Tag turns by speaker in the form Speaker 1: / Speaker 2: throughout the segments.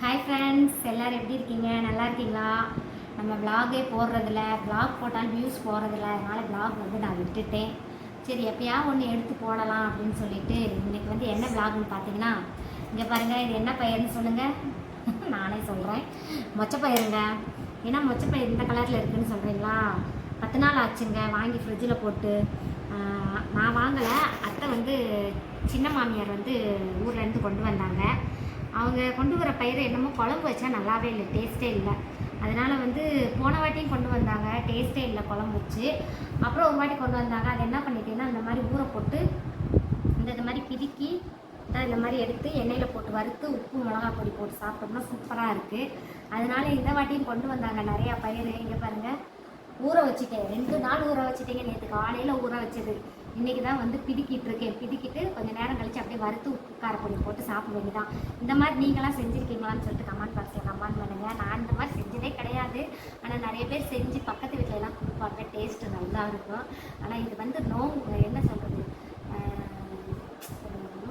Speaker 1: Hi friends, எல்லோரும் எப்படி இருக்கீங்க? நல்லா இருக்கீங்களா? நம்ம விலாகே போடுறதில்ல, விலாக் போட்டாலும் வியூஸ் போடுறதில்ல. அதனால் விலாக் நான் விட்டுட்டேன். சரி, எப்போயா ஒன்று எடுத்து போடலாம் அப்படின்னு சொல்லிட்டு இன்றைக்கி என்ன விலாகுன்னு பார்த்தீங்கன்னா, இங்கே பாருங்கள், இது என்ன பயிர்னு சொல்லுங்கள். நானே சொல்கிறேன், மொச்சப்பயிருங்க. ஏன்னா மொச்சப்பயிர் இந்த கலரில் இருக்குதுன்னு சொல்கிறீங்களா? 10 நாள் ஆச்சுங்க வாங்கி ஃப்ரிட்ஜில் போட்டு. நான் வாங்கலை, அத்தை சின்ன மாமியார் ஊர்லேருந்து கொண்டு வந்தாங்க. அவங்க கொண்டு வர பயிரை என்னமோ குழம்பு வச்சா நல்லாவே இல்லை, டேஸ்ட்டே இல்லை. அதனால் போன வாட்டியும் கொண்டு வந்தாங்க, டேஸ்ட்டே இல்லை குழம்பு வச்சு. அப்புறம் ஒரு வாட்டி கொண்டு வந்தாங்க, அதை என்ன பண்ணிட்டேன்னா இந்த மாதிரி ஊற போட்டு இந்த மாதிரி பிதுக்கி இந்த மாதிரி எடுத்து எண்ணெயில் போட்டு வறுத்து உப்பு மிளகா பொடி போட்டு சாப்பிட்டோம்னா சூப்பராக இருக்குது. அதனால் இந்த வாட்டியும் கொண்டு வந்தாங்க நிறையா பயிர். இங்கே பாருங்கள், ஊற வச்சுட்டேன், 2 நாள் ஊற வச்சுட்டேங்க. நேற்று காலையில் ஊற வச்சது, இன்றைக்கி தான் பிதுக்கிட்டு இருக்கேன். பிதுக்கிட்டு கொஞ்சம் நேரம் கழித்து அப்படியே வறுத்து உப்பு காரப்பொடி போட்டு சாப்பிட வேண்டியதான். இந்த மாதிரி நீங்களாம் செஞ்சுருக்கீங்களான்னு சொல்லிட்டு கமெண்ட் பாக்ஸில் கமெண்ட் பண்ணுங்கள். நான் இந்த மாதிரி செஞ்சதே கிடையாது, ஆனால் நிறைய பேர் செஞ்சு பக்கத்து வீட்டிலலாம் கொடுப்பாங்க, டேஸ்ட்டு நல்லா இருக்கும். ஆனால் இது நோவு என்ன சொல்கிறது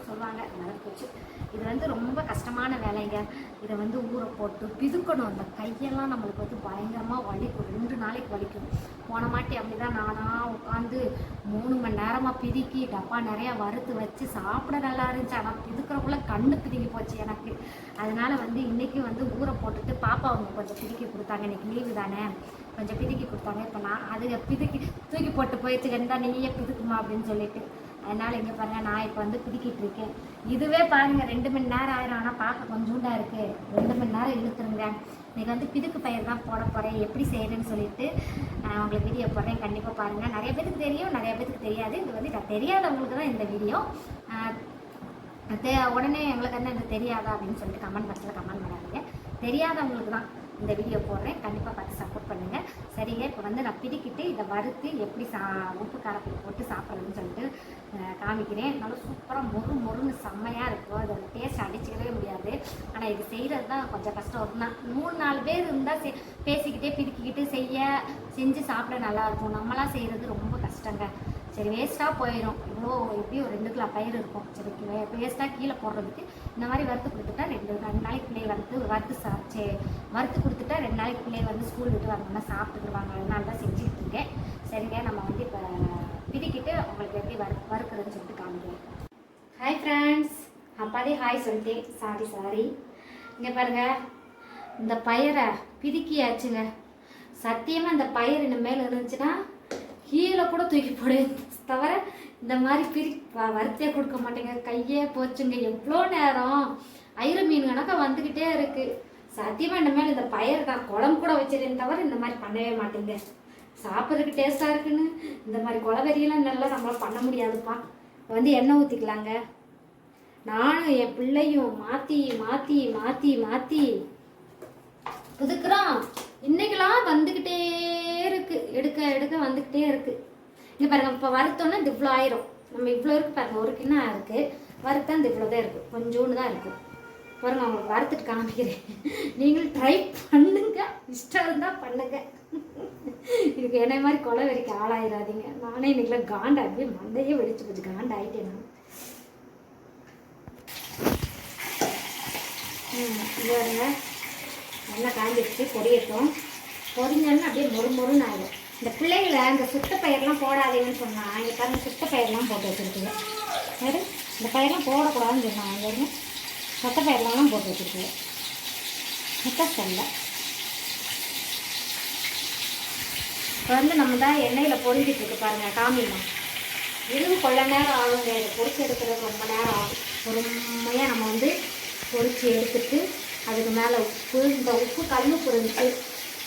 Speaker 1: சொல்லுவாங்க, நல்லா போச்சு. இது ரொம்ப கஷ்டமான வேலைங்க. இதை ஊற போட்டு பிதுக்கணும். அந்த கையெல்லாம் நம்மளுக்கு பயங்கரமாக வலிக்கும், 2 நாளைக்கு வலிக்கும். போன மாட்டி அப்படி தான் நானாக உட்காந்து 3 மணி நேரமாக பிதுக்கி டப்பா நிறையா வறுத்து வச்சு சாப்பிட நல்லா இருந்துச்சு. ஆனால் பிதுக்கிறக்குள்ளே கண்ணு பிதுங்கி போச்சு எனக்கு. அதனால் இன்றைக்கி ஊற போட்டுட்டு பாப்பா அவங்க கொஞ்சம் பிதுக்கி கொடுத்தாங்க. இன்றைக்கி லீவு தானே, கொஞ்சம் பிதுக்கி கொடுத்தாங்க. இப்போ நான் அது பிதுக்கி தூக்கி போட்டு போயிடுச்சு, வெந்தா நீயே பிதுக்குமா அப்படின்னு சொல்லிட்டு. அதனால் இங்கே பாருங்கள், நான் இப்போ பிதுக்கிட்டு இருக்கேன். இதுவே பாருங்கள் 2 மணி நேரம் ஆயிரம். ஆனால் பார்க்க கொஞ்சோண்டாக இருக்குது, 2 மணி நேரம் இழுத்துருங்க. இன்றைக்கி பிதுக்கு பயிர் தான் போட போகிறேன். எப்படி செய்கிறேன்னு சொல்லிட்டு உங்களுக்கு வீடியோ போடுறேன், கண்டிப்பாக பாருங்கள். நிறைய பேருக்கு தெரியும், நிறைய பேருக்கு தெரியாது. இது தெரியாதவங்களுக்கு தான் இந்த வீடியோ. உடனே எங்களுக்கு இது தெரியாதா அப்படின்னு சொல்லிட்டு கமெண்ட் பாக்ஸில் கமெண்ட் பண்ணாதீங்க. தெரியாதவங்களுக்கு தான் இந்த வீடியோ போடுறேன், கண்டிப்பாக பார்த்து சப்போர்ட் பண்ணுங்கள். சரிங்க, இப்போ நான் பிடிக்கிட்டு இதை வறுத்து எப்படி உப்பு காரப்பொடி போட்டு சாப்பிட்றதுன்னு சொல்லிட்டு காமிக்கிறேன். நல்லா சூப்பராக மொறுன்னு செம்மையாக இருக்கும். அதோட டேஸ்ட் அடிச்சுக்கவே முடியாது. ஆனால் இது செய்கிறது தான் கொஞ்சம் கஷ்டம். ஒரு 3-4 பேர் இருந்தால் பேசிக்கிட்டே பிதுக்கிக்கிட்டு செஞ்சு சாப்பிட நல்லாயிருக்கும். நம்மளாம் செய்கிறது ரொம்ப கஷ்டங்க. சரி, வேஸ்ட்டாக போயிடும். எப்படியும் ஒரு 2 கிலோ பயிர் இருக்கும். சரி, வேஸ்ட்டாக கீழே போடுறதுக்கு இந்த மாதிரி வறுத்து கொடுத்துட்டா 2 நாளைக்கு பிள்ளைய வறுத்து கொடுத்துட்டா 2 நாளைக்கு பிள்ளைய ஸ்கூல் விட்டு வந்தோம்னா சாப்பிட்டுக்குருவாங்க. அதனால தான் செஞ்சுக்கிட்டு இருக்கேன். சரிங்க, நம்ம இப்போ பிடிக்கிட்டு உங்களுக்கு எப்படி வறுக்கிறதுன்னு சொல்லிட்டு காமிக்கிறேன். ஹாய் ஃப்ரெண்ட்ஸ், அப்பாதே ஹாய் சொல்லிட்டேன், சாரி. இங்கே பாருங்கள், இந்த பயிரை பிதுக்கியாச்சுங்க. சத்தியமாக இந்த பயிர் இனிமேல் இருந்துச்சுன்னா கீழே கூட தூக்கி போடு தவிர இந்த மாதிரி வறுத்தே கொடுக்க மாட்டேங்க. கையே போச்சுங்க. எவ்வளோ நேரம் ஐர மீன் கணக்காக வந்துக்கிட்டே இருக்குது. சத்தியமாக இனிமேல் இந்த பயிர் நான் குழம்பு கூட வச்சிருந்தேன் தவிர இந்த மாதிரி பண்ணவே மாட்டேங்க. சாப்பிட்றதுக்கு டேஸ்ட்டாக இருக்குன்னு இந்த மாதிரி குளவெறியெல்லாம் நல்லா நம்மளால் பண்ண முடியாதுப்பா. எண்ணெய் ஊற்றிக்கலாங்க. நானும் என் பிள்ளையும் மாற்றி புதுக்குறோம். இன்னைக்கெல்லாம் வந்துக்கிட்டே இருக்குது, எடுக்க வந்துக்கிட்டே இருக்குது. இங்கே பாருங்கள், இப்போ வறுத்தோன்னா இது இவ்வளோ ஆயிரும். நம்ம இவ்வளோ இருக்குது பாருங்கள், 1 கிண்ணம் இருக்குது. வறுத்தா இந்த இவ்வளோ தான் இருக்குது, கொஞ்சோண்டு தான் இருக்குது பாருங்கள். அவங்களுக்கு வறுத்துட்டு காமிக்கிறேன், நீங்களும் ட்ரை பண்ணுங்க, இஷ்டம் இருந்தால் பண்ணுங்க. இதுக்கு என்ன மாதிரி கொலை வரைக்கும் ஆளாயிடாதீங்க. நானே இன்னைக்கெல்லாம் காண்டாகி மண்டையே வெடிச்சு போச்சு, காண்டாயிட்டேன் நான். பாருங்க, நல்லா காஞ்சிடுச்சு. பொரியட்டும். பொரிஞ்சாலும் அப்படியே மொறுன்னு ஆகும். இந்த பிள்ளைகளை அந்த சுத்த பயிரெலாம் போடாதீங்கன்னு சொன்னால், இங்கே பாருங்கள், சுத்த பயிரெலாம் போட்டு வச்சுருக்குங்க. வேறு இந்த பயிரெலாம் போடக்கூடாதுன்னு சொன்னாங்க. பாருங்க, சொத்த பயிரெலாம் போட்டு வச்சுருக்குங்க. முட்டை சொல்ல இப்போ நம்ம தான் எண்ணெயில் பொரிஞ்சிட்டு இருக்கு பாருங்கள், காமிக்கலாம். இதுவும் கொள்ள நேரம் ஆகுங்க. இதை பொரிச்சு எடுக்கிறது ரொம்ப நேரம் ஆகும். பொறுமையாக நம்ம பொரிச்சு எடுத்துட்டு அதுக்கு மேலே உப்பு, இந்த உப்பு கல்லுப்பு இருந்துச்சு,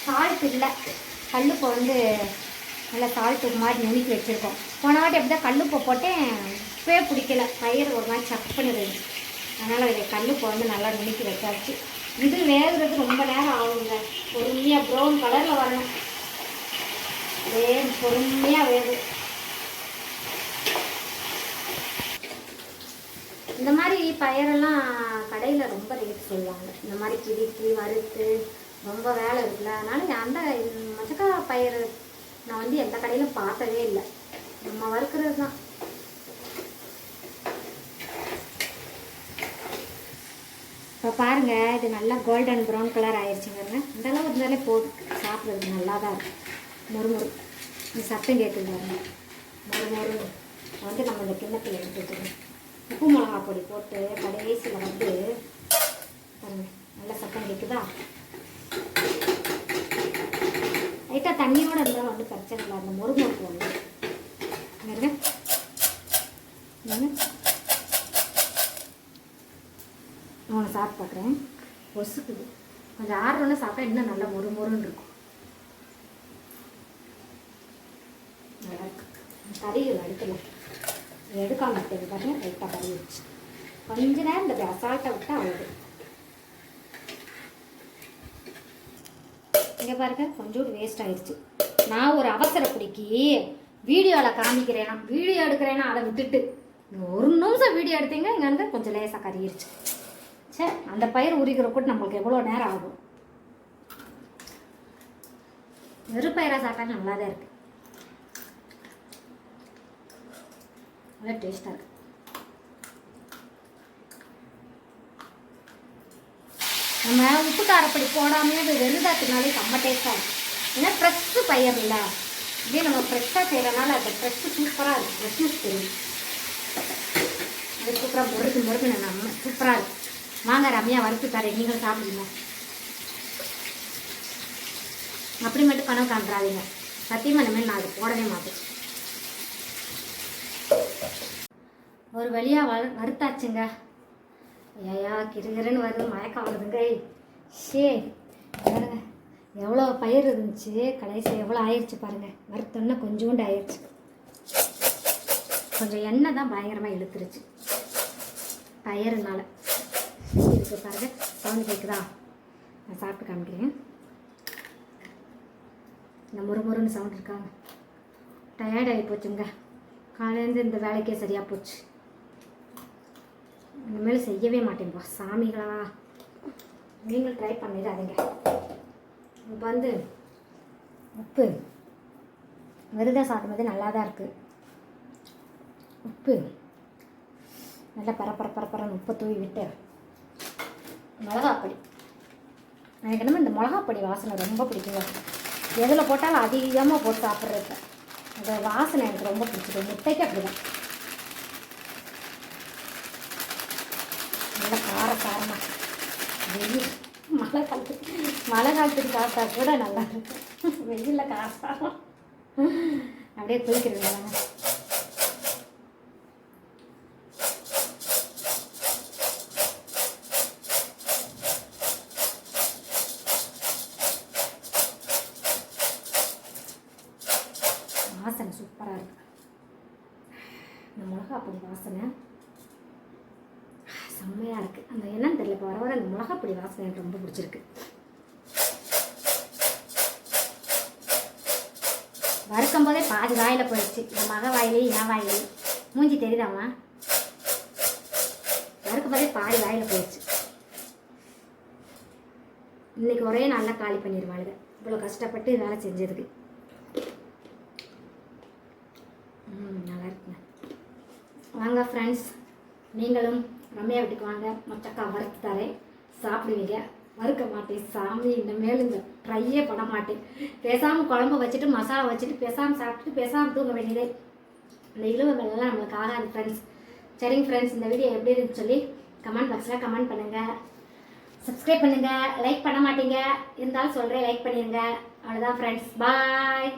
Speaker 1: சால்ட் இல்லை, கல்லுப்பை நல்லா சால்ட்டு மாதிரி நுணுக்கி வச்சுருக்கோம். போன வாட்டி அப்படி தான் கல்லுப்பை போட்டேன், உப்பே பிடிக்கல, பயிர் ஒரு மாதிரி சப்புன்னு இருந்துச்சு. அதனால் இதை கல்லுப்பை நல்லா நுணுக்கி வச்சாச்சு. இது வேகுறது ரொம்ப நேரம் ஆகுங்க. பொறுமையாக ப்ரௌன் கலரில் வரணும், பொறுமையாக வேகும். இந்த மாதிரி பயிரெல்லாம் கடையில் ரொம்ப ரேட் சொல்லுவாங்க. இந்த மாதிரி பிடிக்கி வறுத்து ரொம்ப வேலை இருக்குல்ல. அதனால் அந்த மொச்சக்காய் பயிர் நான் எந்த கடையிலும் பார்த்ததே இல்லை. நம்ம வறுக்கிறது தான். இப்போ பாருங்கள், இது நல்லா கோல்டன் ப்ரௌன் கலர் ஆயிடுச்சுங்க. இந்த அளவு இருந்தாலே போதும், சாப்பிட்றதுக்கு நல்லா தான் இருக்கும். மொறு இந்த சத்தம் கேட்குது மொறு வந்து நம்ம இந்த கிண்ணத்தில் எடுத்து வச்சுக்கணும். உப்பு மிளகா பொடி போட்டு கடைசியில் வந்து நல்லா சத்தம் கேட்குதா. லைட்டாக தண்ணியோடு இருந்தாலும் வந்து பிரச்சனை இல்லை. அந்த மொறுக்கு வந்து நான் சாப்பிட்டு பார்க்குறேன். ஒசுக்குது. கொஞ்சம் ஆறுறோன்னு சாப்பிட்டா இன்னும் நல்லா மொறுன்னு இருக்கும். நல்லா இருக்கு. கறிகள் அடுக்கலாம் எடுக்காம விட்டது பாருங்க. லைட்டாக கறி வச்சு கொஞ்ச நேரம் இந்த அசால்ட்டை விட்டு அவ்வளவு. இங்கே பாருங்க, கொஞ்சோண்டு வேஸ்ட் ஆயிடுச்சு. நான் ஒரு அவசர பிடிக்கி வீடியோவில் காமிக்கிறேன்னா, வீடியோ எடுக்கிறேன்னா அதை விட்டுட்டு ஒரு நிமிஷம் வீடியோ எடுத்தீங்க. இங்கே வந்து கொஞ்சம் லேசாக கறியிருச்சு. சரி, அந்த பயிர் உரிக்கிற கூட நம்மளுக்கு எவ்வளோ நேரம் ஆகும். வெறும் பயிராக சாப்பிட்டா நல்லா தான் இருக்குது. நல்லா டேஸ்ட்டாக இருக்குது. நம்ம உப்பு காரப்படி போடாமே அது வெறுதாத்துனாலே செம்ம டேஸ்ட்டாக இருக்கும். ஏன்னா ஃப்ரெஷ்ஷு பயிர் இல்லை, இதே நம்ம ஃப்ரெஷ்ஷாக செய்கிறனால அது ஃப்ரெஷ்ஷு சூப்பராக இருக்கும். ஃப்ரெஷ்னஸ் தெரியும். அது சூப்பராக முறுக்கு நம்ம சூப்பராக இருக்கும். வாங்க ரம்யா வறுத்து தரேன், நீங்களும் சாப்பிடுங்க. அப்படி மட்டும் கனவு காண்றாதீங்க. சத்தியமாக இனிமேல் நான் அது போடவே மாட்டேன். ஒரு வழியாக வறுத்தாச்சுங்க. ஐயா கிருகிருன்னு வருது, மயக்கம் வருதுங்க. ஷே பாருங்க, எவ்வளோ பயிர் இருந்துச்சு, கடைசியில் எவ்வளோ ஆயிடுச்சு பாருங்கள். வறுத்தோன்னா கொஞ்சோண்டு ஆயிடுச்சு. கொஞ்சம் எண்ணெய் தான் பயங்கரமாக இழுத்துருச்சு பயிருனால. இருக்கு பாருங்க, சவுண்ட் கேட்குதா? நான் சாப்பிட்டு காமிக்கிறேன். இந்த முறுமுறுன்னு சவுண்ட் இருக்காங்க. டயர்டாகி போச்சுங்க. காலையிலேருந்து இந்த வேலைக்கே சரியாக போச்சு. இனிமேல் செய்யவே மாட்டேன்பா சாமிகளா. நீங்கள் ட்ரை பண்ணிடாதீங்க. இப்போ வந்து உப்பு விருதை சாப்பிடும்போது நல்லா தான் இருக்குது. உப்பு நல்லா பரப்பரன்னு உப்பை தூவி விட்டு மிளகாப்பொடி. எனக்கு என்னமோ இந்த மிளகாப்பொடி வாசனை ரொம்ப பிடிக்குங்க. எதில் போட்டாலும் அதிகமாக போட்டு சாப்பிட்றது அந்த வாசனை எனக்கு ரொம்ப பிடிச்சிது. முட்டைக்கு அப்படிதான் நல்லா காரமாக வெயில் மழை காலத்துக்கு சாப்பிட்டா கூட நல்லா இருக்கும். வெயிலில் காரம் அப்படியே குளிக்கிறது. வாசனை சூப்பராக இருக்கு. இந்த மிளகாப்பொடி வாசனை செம்மையாக இருக்குது. அந்த என்னன்னு தெரியல, இப்போ வர அந்த மிளகாப்பொடி வாசனை எனக்கு ரொம்ப பிடிச்சிருக்கு. வறுக்கும் போதே பாதி வாயில் போயிடுச்சு. என் மக வாயிலையும் என் வாயிலையும் மூஞ்சி தெரியுதாமா? வறுக்கும் போதே பாதி வாயில் போயிடுச்சு. இன்னைக்கு ஒரே நல்லா காலி பண்ணிடுவாளுங்க இவ்வளோ கஷ்டப்பட்டு வேலை செஞ்சதுக்கு. நல்லா இருக்குங்க. வாங்க ஃப்ரெண்ட்ஸ், நீங்களும் ரம்யா வீட்டுக்கு வாங்க. மொச்சக்கா வறுத்து தரேன், சாப்பிடுவீங்க. வறுக்க மாட்டேன் சாமி, இனிமேல் இந்த ட்ரையே பண்ண மாட்டேன். பேசாமல் குழம்பு வச்சுட்டு மசாலா வச்சுட்டு பேசாமல் சாப்பிட்டுட்டு பேசாமல் தூங்க வேண்டியதே. இந்த இழுவங்கள்லாம் நம்மளுக்கு ஆகாது ஃப்ரெண்ட்ஸ். சரிங்க ஃப்ரெண்ட்ஸ், இந்த வீடியோ எப்படி இருக்குன்னு சொல்லி கமெண்ட் பாக்ஸில் கமெண்ட் பண்ணுங்கள். சப்ஸ்கிரைப் பண்ணுங்கள். லைக் பண்ண மாட்டீங்க, இருந்தாலும் சொல்கிறேன், லைக் பண்ணிடுங்க. அவ்வளோதான் ஃப்ரெண்ட்ஸ், பாய்.